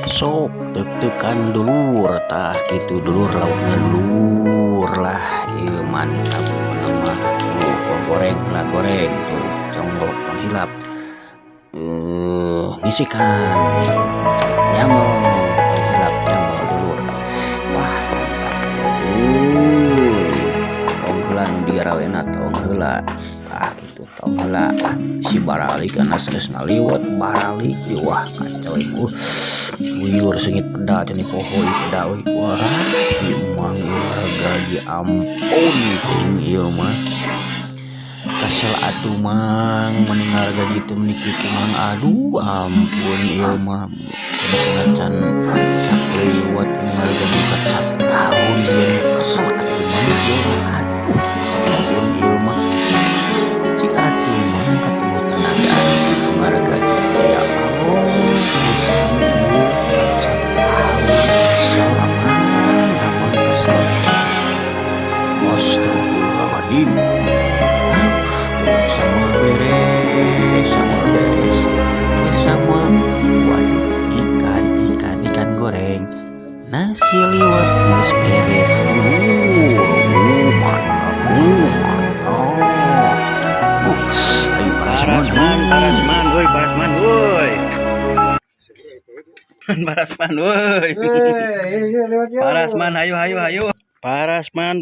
sok deg-degan dulur tah gitu dulur laukna dulur lah ieu mantap nama tuh goreng lah goreng tuh conggok penghilap ngisikan nyambel penghilap nyambel dulur wah mantap tong heula nu digarawena tong heula gitu tong heula si barali kana geus ngaliwat barali wah kacau buyur sengit peda cenah poho ieu peda euy wah ieu mah harga di ampun ting ieu mah kasel atuh mang mending harga gitu menik mang aduh ampun ieu mah can sakliwat harga buka 1 tahun ieu kesel atuh mang ieu aduh ampun ieu mah cik atuh mang ketemu tenaga harga gitu ya Allah Astagfirullahaladzim sama waduh ikan goreng nasi liwet geus beres Parasman woi Parasman ayo Parasman